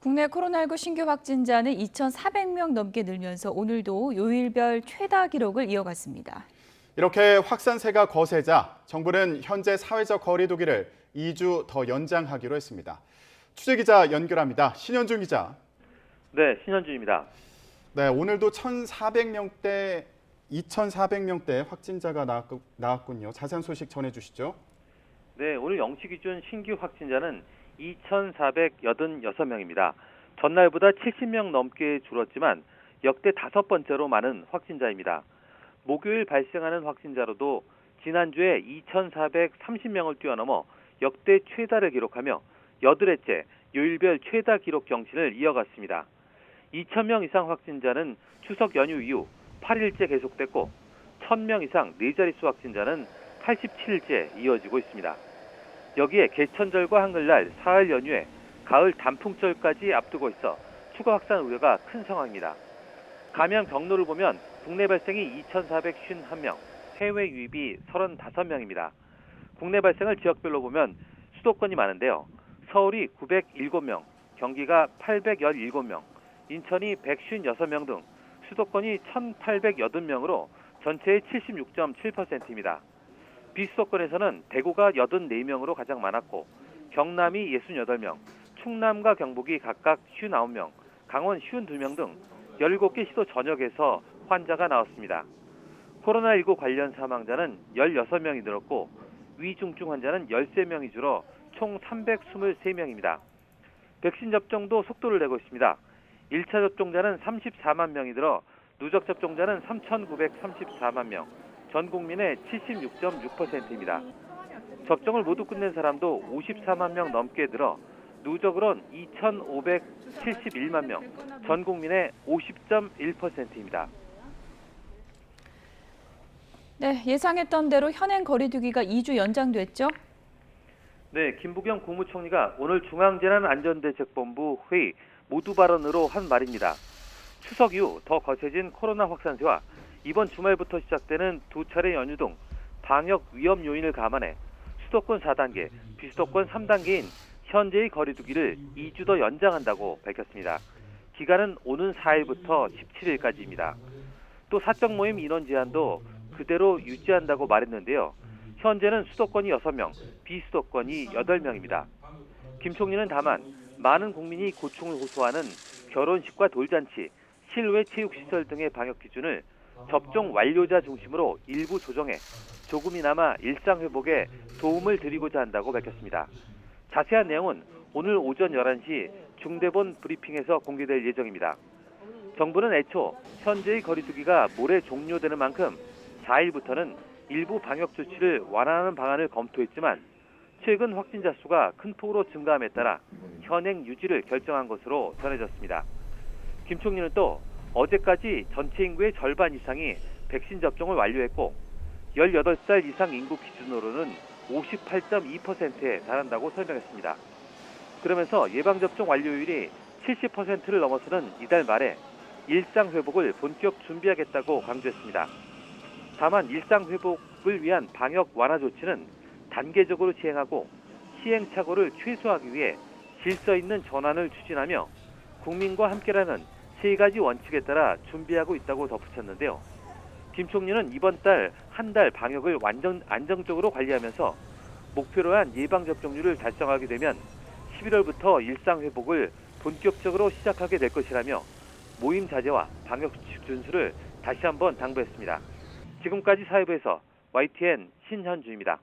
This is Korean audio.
국내 코로나19 신규 확진자는 2,400명 넘게 늘면서 오늘도 요일별 최다 기록을 이어갔습니다. 이렇게 확산세가 거세자 정부는 현재 사회적 거리 두기를 2주 더 연장하기로 했습니다. 취재기자 연결합니다. 신현준 기자. 네, 신현준입니다. 네, 오늘도 2,400명대 확진자가 나왔군요. 자세한 소식 전해주시죠. 네, 오늘 0시 기준 신규 확진자는 2,486명입니다. 전날보다 70명 넘게 줄었지만 역대 5번째로 많은 확진자입니다. 목요일 발생하는 확진자로도 지난주에 2,430명을 뛰어넘어 역대 최다를 기록하며 8회째 요일별 최다 기록 경신을 이어갔습니다. 2,000명 이상 확진자는 추석 연휴 이후 8일째 계속됐고 1,000명 이상 4자릿수 확진자는 87일째 이어지고 있습니다. 여기에 개천절과 한글날, 사흘 연휴에 가을 단풍절까지 앞두고 있어 추가 확산 우려가 큰 상황입니다. 감염 경로를 보면 국내 발생이 2,451명, 해외 유입이 35명입니다. 국내 발생을 지역별로 보면 수도권이 많은데요. 서울이 907명, 경기가 817명, 인천이 156명 등 수도권이 1,880명으로 전체의 76.7%입니다. 비수도권에서는 대구가 84명으로 가장 많았고 경남이 68명, 충남과 경북이 각각 59명, 강원 52명 등 17개 시도 전역에서 환자가 나왔습니다. 코로나19 관련 사망자는 16명이 늘었고 위중증 환자는 13명이 줄어 총 323명입니다. 백신 접종도 속도를 내고 있습니다. 1차 접종자는 34만 명이 들어 누적 접종자는 3,934만 명, 전 국민의 76.6%입니다. 접종을 모두 끝낸 사람도 54만 명 넘게 들어 누적으론 2,571만 명, 전 국민의 50.1%입니다. 네, 예상했던 대로 현행 거리 두기가 2주 연장됐죠? 네, 김부겸 국무총리가 오늘 중앙재난안전대책본부 회의 모두 발언으로 한 말입니다. 추석 이후 더 거세진 코로나 확산세와 이번 주말부터 시작되는 2차례 연휴 등 방역 위험 요인을 감안해 수도권 4단계, 비수도권 3단계인 현재의 거리 두기를 2주 더 연장한다고 밝혔습니다. 기간은 오는 4일부터 17일까지입니다. 또 사적 모임 인원 제한도 그대로 유지한다고 말했는데요. 현재는 수도권이 6명, 비수도권이 8명입니다. 김 총리는 다만 많은 국민이 고충을 호소하는 결혼식과 돌잔치, 실외 체육시설 등의 방역 기준을 접종 완료자 중심으로 일부 조정해 조금이나마 일상 회복에 도움을 드리고자 한다고 밝혔습니다. 자세한 내용은 오늘 오전 11시 중대본 브리핑에서 공개될 예정입니다. 정부는 애초 현재의 거리 두기가 모레 종료되는 만큼 4일부터는 일부 방역 조치를 완화하는 방안을 검토했지만 최근 확진자 수가 큰 폭으로 증가함에 따라 현행 유지를 결정한 것으로 전해졌습니다. 김 총리는 또 어제까지 전체 인구의 절반 이상이 백신 접종을 완료했고 18살 이상 인구 기준으로는 58.2%에 달한다고 설명했습니다. 그러면서 예방접종 완료율이 70%를 넘어서는 이달 말에 일상 회복을 본격 준비하겠다고 강조했습니다. 다만 일상 회복을 위한 방역 완화 조치는 단계적으로 시행하고 시행착오를 최소화하기 위해 질서 있는 전환을 추진하며 국민과 함께라는 3가지 원칙에 따라 준비하고 있다고 덧붙였는데요. 김 총리는 이번 달 한 달 방역을 안정적으로 관리하면서 목표로 한 예방접종률을 달성하게 되면 11월부터 일상 회복을 본격적으로 시작하게 될 것이라며 모임 자제와 방역 준수를 다시 한번 당부했습니다. 지금까지 사회부에서 YTN 신현주입니다.